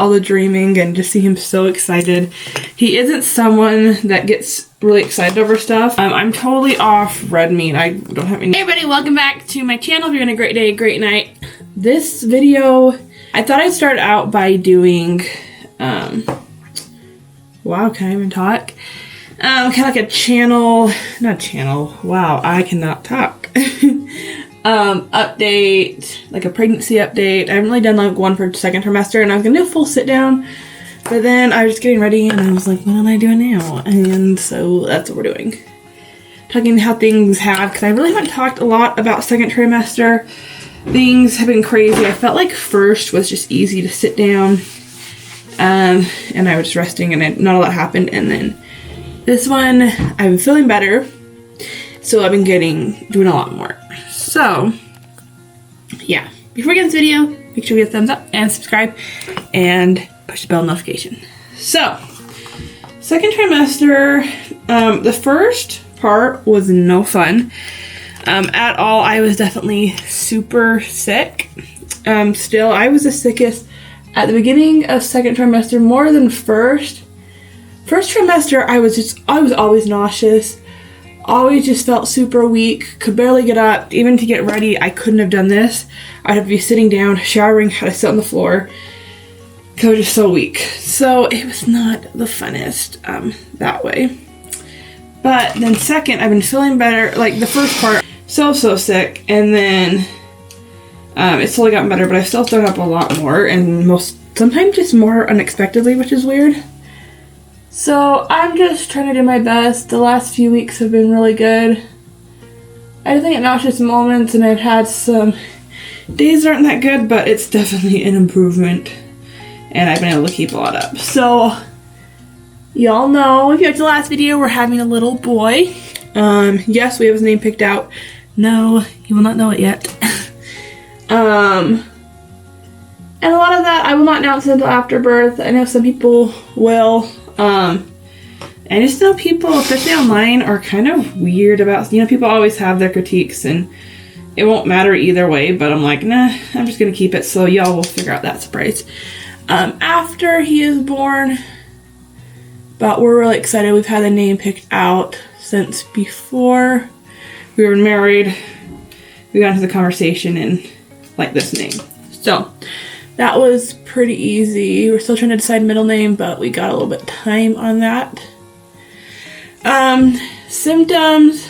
all the dreaming and just see him so excited. He isn't someone that gets really excited over stuff. I'm totally off red meat. I don't have any. Hey everybody, welcome back to my channel. If you're having a great day, great night. This video, I thought I'd start out by doing, wow, can I even talk? Kind of like a channel, not channel, wow, I cannot talk. Update, like a pregnancy update. I haven't really done like one for second trimester, and I was gonna do a full sit down, but then I was just getting ready and I was like, what am I doing now? And so that's what we're doing. Talking how things have, because I really haven't talked a lot about second trimester. Things have been crazy. I felt like first was just easy to sit down, and I was just resting and not a lot happened, and then this one, I've been feeling better, so I've been doing a lot more. So, yeah. Before we get into this video, make sure you give a thumbs up and subscribe and push the bell notification. So, second trimester, the first part was no fun at all. I was definitely super sick. Still, I was the sickest at the beginning of second trimester more than first. First trimester, I was always nauseous. Always just felt super weak, could barely get up. Even to get ready, I couldn't have done this. I'd have to be sitting down, showering, had to sit on the floor. Because I was just so weak. So it was not the funnest that way. But then second, I've been feeling better. Like the first part, so sick. And then it's slowly gotten better, but I've still thrown up a lot more. And sometimes just more unexpectedly, which is weird. So I'm just trying to do my best. The last few weeks have been really good. I definitely get nauseous moments, and I've had some days that aren't that good, but it's definitely an improvement. And I've been able to keep a lot up. So y'all know, if you watched the last video, we're having a little boy. Yes, we have his name picked out. No, you will not know it yet. And a lot of that I will not announce until after birth. I know some people will. I just know people, especially online, are kind of weird about, people always have their critiques, and it won't matter either way, but I'm like, nah, I'm just gonna keep it, so y'all will figure out that surprise. After he is born, but we're really excited. We've had the name picked out since before we were married. We got into the conversation and like this name. So that was pretty easy. We're still trying to decide middle name, but we got a little bit of time on that. Symptoms,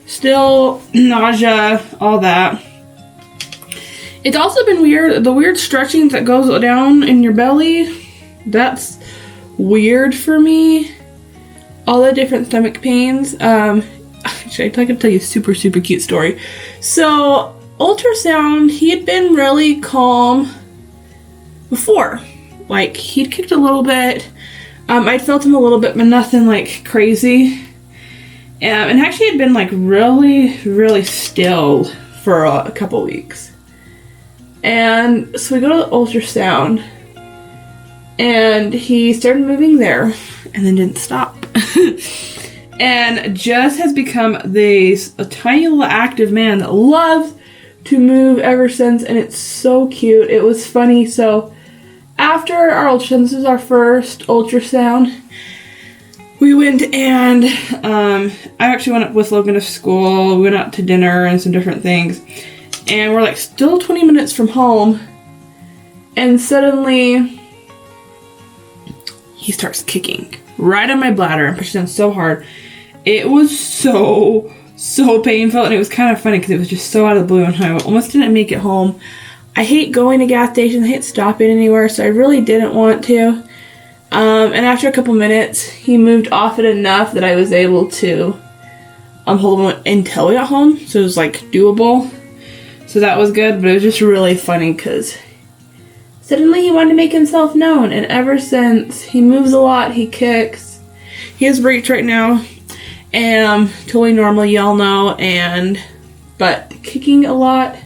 still nausea, all that. It's also been weird, the weird stretching that goes down in your belly, that's weird for me. All the different stomach pains. Actually, I could tell you a super cute story. So, ultrasound, he had been really calm before. Like, he'd kicked a little bit. I'd felt him a little bit, but nothing like crazy. And actually had been like really still for a couple weeks. And so we go to the ultrasound, and he started moving there and then didn't stop. And just has become a tiny little active man that loves to move ever since, and it's so cute. It was funny. So after our ultrasound, this is our first ultrasound, we went and I actually went up with Logan to school. We went out to dinner and some different things, and we're like still 20 minutes from home, and suddenly he starts kicking right on my bladder and pushed down so hard. It was so painful, and it was kind of funny because it was just so out of the blue, and I almost didn't make it home. I hate going to gas stations, I hate stopping anywhere, so I really didn't want to. And after a couple minutes, he moved off it enough that I was able to hold him until we got home, so it was like doable. So that was good, but it was just really funny because suddenly he wanted to make himself known, and ever since, he moves a lot, he kicks. He has breech right now, and totally normal, y'all know, but kicking a lot.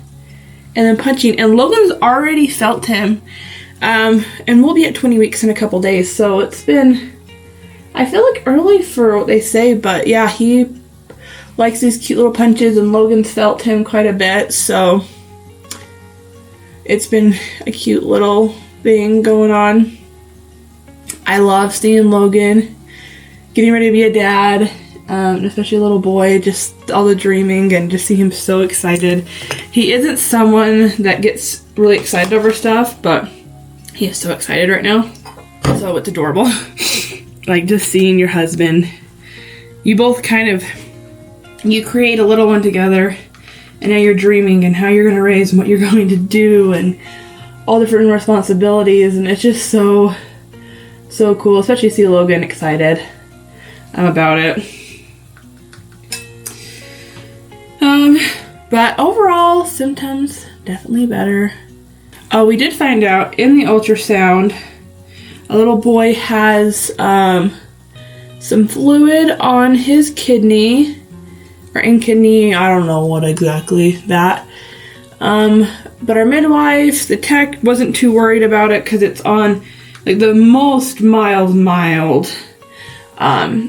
And then punching, and Logan's already felt him, and we'll be at 20 weeks in a couple days, so it's been, I feel like early for what they say, but yeah, he likes these cute little punches, and Logan's felt him quite a bit, so it's been a cute little thing going on. I love seeing Logan getting ready to be a dad, especially a little boy, just all the dreaming and just see him so excited. He isn't someone that gets really excited over stuff, but he is so excited right now. So it's adorable. Like just seeing your husband, you both you create a little one together, and now you're dreaming and how you're going to raise and what you're going to do and all different responsibilities, and it's just so cool, especially to see Logan excited about it. But overall, symptoms definitely better. Oh, we did find out in the ultrasound, a little boy has some fluid on his kidney, or in kidney, I don't know what exactly that. But our midwife, the tech, wasn't too worried about it because it's on like the most mild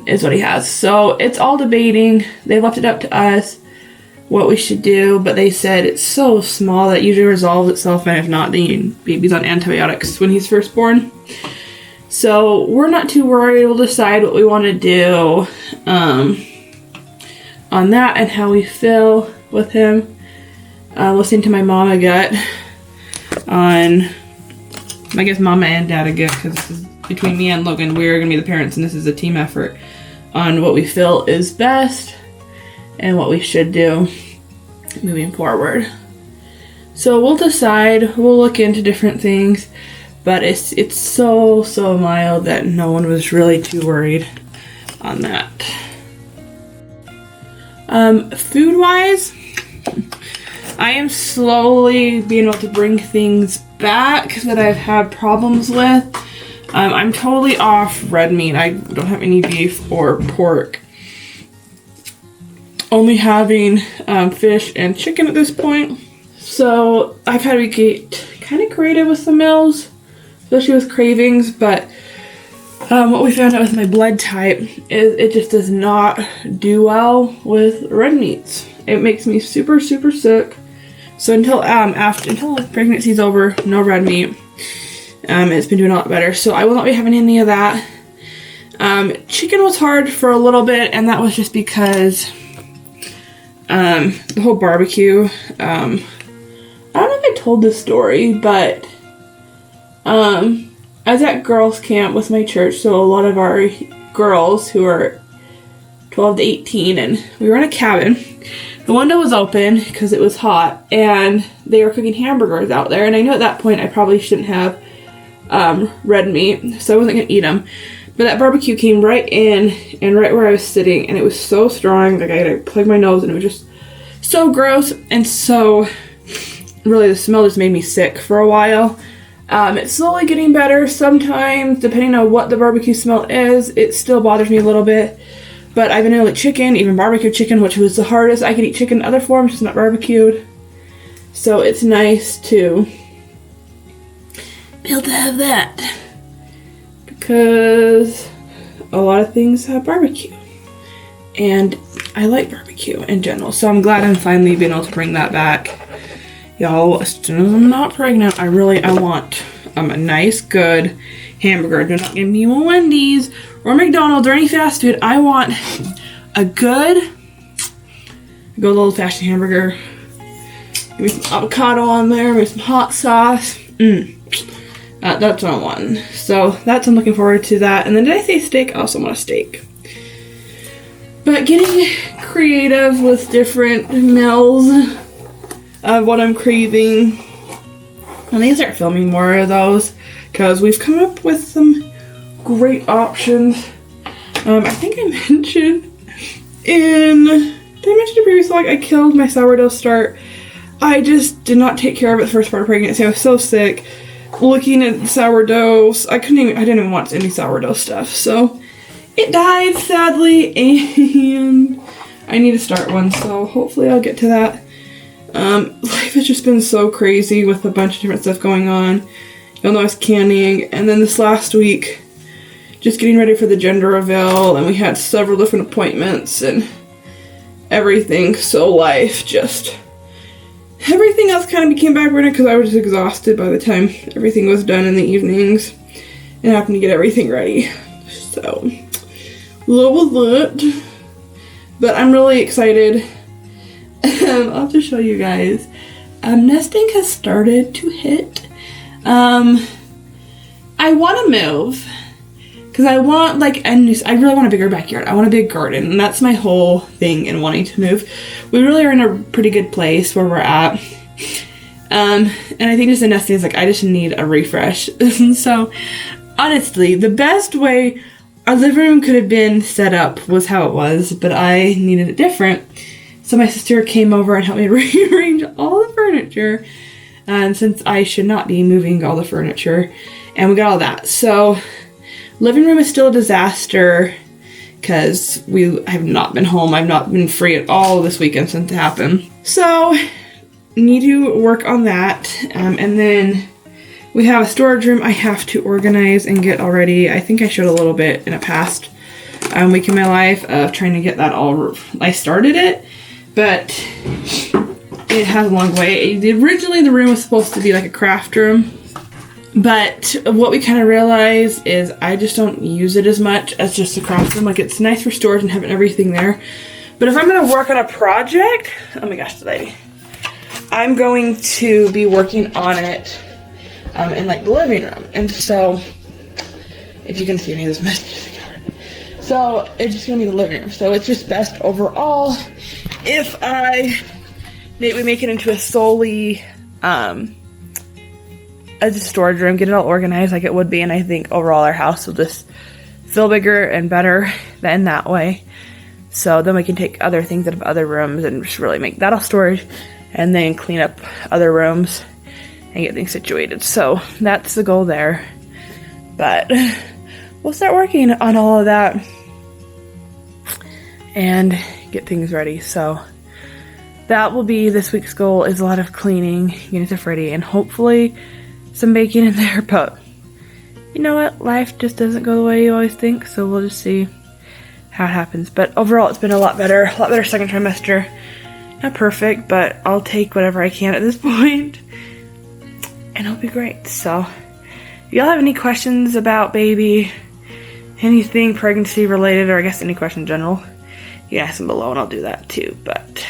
is what he has. So it's all debating. They left it up to us what we should do, but they said it's so small that it usually resolves itself, and if not, then baby's on antibiotics when he's first born. So we're not too worried. We'll decide what we want to do on that and how we feel with him. Listening to my mama gut on, I guess mama and dada gut, because this is between me and Logan. We're going to be the parents, and this is a team effort on what we feel is best and what we should do moving forward. So we'll decide, we'll look into different things, but it's so mild that no one was really too worried on that. Food wise, I am slowly being able to bring things back that I've had problems with. I'm totally off red meat. I don't have any beef or pork. Only having fish and chicken at this point. So I've had to get kind of creative with some meals, especially with cravings, but what we found out with my blood type is it just does not do well with red meats. It makes me super sick. So until pregnancy's over, no red meat. It's been doing a lot better. So I will not be having any of that. Chicken was hard for a little bit, and that was just because the whole barbecue. I don't know if I told this story, but I was at girls' camp with my church, so a lot of our girls who are 12 to 18, and we were in a cabin. The window was open because it was hot, and they were cooking hamburgers out there, and I knew at that point I probably shouldn't have red meat, so I wasn't going to eat them. But that barbecue came right in and right where I was sitting, and it was so strong, like I had to plug my nose, and it was just so gross, and so really the smell just made me sick for a while. It's slowly getting better. Sometimes, depending on what the barbecue smell is, it still bothers me a little bit. But I've been able to eat chicken, even barbecue chicken, which was the hardest. I could eat chicken in other forms, just not barbecued. So it's nice to be able to have that, because a lot of things have barbecue, and I like barbecue in general. So I'm glad I'm finally being able to bring that back. Y'all, as soon as I'm not pregnant, I want a nice, good hamburger. Do not give me a Wendy's or McDonald's or any fast food. I want a good old-fashioned hamburger. Give me some avocado on there, maybe some hot sauce. That's what I want. So I'm looking forward to that. And then did I say steak? I also want a steak. But getting creative with different meals of what I'm craving. I need to start filming more of those, because we've come up with some great options. I think I mentioned did I mention the previous vlog? I killed my sourdough start. I just did not take care of it the first part of pregnancy. I was so sick. Looking at sourdough, I didn't even want any sourdough stuff. So it died, sadly, and I need to start one. So hopefully I'll get to that. Life has just been so crazy with a bunch of different stuff going on. You'll know I was canning, and then this last week, just getting ready for the gender reveal, and we had several different appointments and everything. So life just everything else kind of became backburner because I was just exhausted by the time everything was done in the evenings and having to get everything ready. So, what was it? But I'm really excited. I'll have to show you guys. Nesting has started to hit. I want to move because I want like I really want a bigger backyard. I want a big garden, and that's my whole thing in wanting to move. We really are in a pretty good place where we're at. And I think just the nesting is like I just need a refresh. So honestly, the best way our living room could have been set up was how it was, but I needed it different. So my sister came over and helped me rearrange all the furniture. And since I should not be moving all the furniture, and we got all that. So living room is still a disaster because I have not been home. I've not been free at all this weekend since it happened. So need to work on that. And then we have a storage room I have to organize and get already. I think I showed a little bit in a past week in my life of trying to get that all. I started it, but it has a long way. Originally the room was supposed to be like a craft room, but what we kind of realized is I just don't use it as much as just a craft room. Like it's nice for storage and having everything there. But if I'm going to work on a project, oh my gosh, today, I'm going to be working on it in like the living room. And so, if you can see me, this message. So it's just going to be the living room. So it's just best overall if we make it into a solely a storage room, get it all organized like it would be, and I think overall our house will just feel bigger and better than that way. So then we can take other things out of other rooms and just really make that all storage, and then clean up other rooms and get things situated. So that's the goal there. But we'll start working on all of that and get things ready. So that will be this week's goal, is a lot of cleaning, getting stuff ready, and hopefully some baking in there. But you know what? Life just doesn't go the way you always think, so we'll just see how it happens. But overall, it's been a lot better second trimester. Not perfect, but I'll take whatever I can at this point, and it'll be great. So if y'all have any questions about baby, anything pregnancy related, or I guess any question in general, you can ask them below and I'll do that too. But